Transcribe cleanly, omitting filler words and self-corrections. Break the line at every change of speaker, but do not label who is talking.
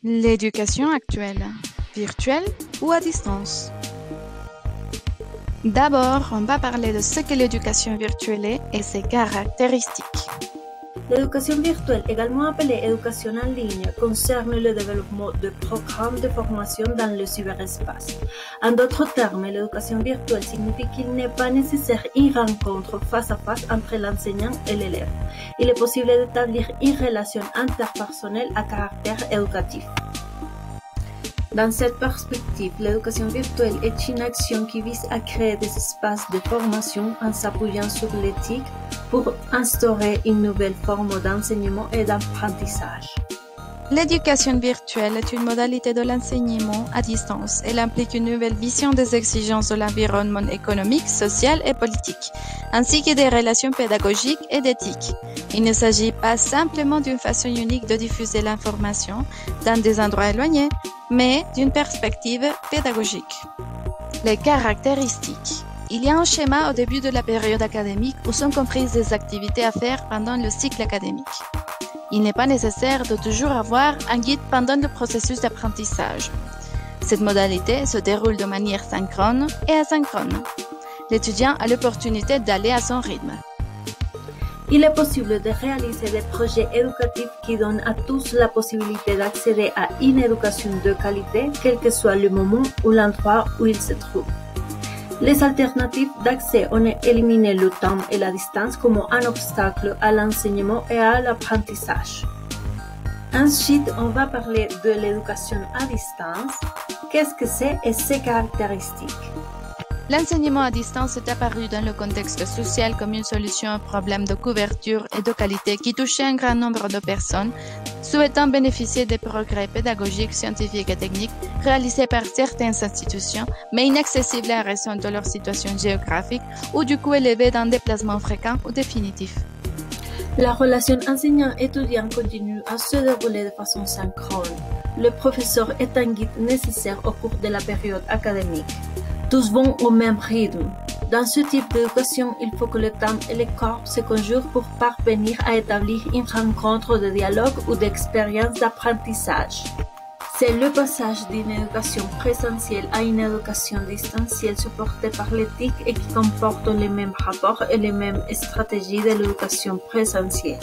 L'éducation actuelle, virtuelle ou à distance? D'abord, on va parler de ce que l'éducation virtuelle est et ses caractéristiques.
L'éducation virtuelle, également appelée éducation en ligne, concerne le développement de programmes de formation dans le cyberespace. En d'autres termes, l'éducation virtuelle signifie qu'il n'est pas nécessaire une rencontre face à face entre l'enseignant et l'élève. Il est possible d'établir une relation interpersonnelle à caractère éducatif. Dans cette perspective, l'éducation virtuelle est une action qui vise à créer des espaces de formation en s'appuyant sur l'éthique pour instaurer une nouvelle forme d'enseignement et d'apprentissage.
L'éducation virtuelle est une modalité de l'enseignement à distance. Elle implique une nouvelle vision des exigences de l'environnement économique, social et politique, ainsi que des relations pédagogiques et d'éthique. Il ne s'agit pas simplement d'une façon unique de diffuser l'information dans des endroits éloignés, mais d'une perspective pédagogique. Les caractéristiques. Il y a un schéma au début de la période académique où sont comprises des activités à faire pendant le cycle académique. Il n'est pas nécessaire de toujours avoir un guide pendant le processus d'apprentissage. Cette modalité se déroule de manière synchrone et asynchrone. L'étudiant a l'opportunité d'aller à son rythme.
Il est possible de réaliser des projets éducatifs qui donnent à tous la possibilité d'accéder à une éducation de qualité, quel que soit le moment ou l'endroit où ils se trouvent. Les alternatives d'accès ont éliminé le temps et la distance comme un obstacle à l'enseignement et à l'apprentissage. Ensuite, on va parler de l'éducation à distance. Qu'est-ce que c'est et ses caractéristiques?
L'enseignement à distance est apparu dans le contexte social comme une solution au problème de couverture et de qualité qui touchait un grand nombre de personnes souhaitant bénéficier des progrès pédagogiques, scientifiques et techniques réalisés par certaines institutions, mais inaccessibles à raison de leur situation géographique ou du coût élevé d'un déplacement fréquent ou définitif.
La relation enseignant-étudiant continue à se dérouler de façon synchrone. Le professeur est un guide nécessaire au cours de la période académique. Tous vont au même rythme. Dans ce type d'éducation, il faut que le temps et le corps se conjurent pour parvenir à établir une rencontre de dialogue ou d'expérience d'apprentissage. C'est le passage d'une éducation présentielle à une éducation distancielle supportée par l'éthique et qui comporte les mêmes rapports et les mêmes stratégies de l'éducation présentielle.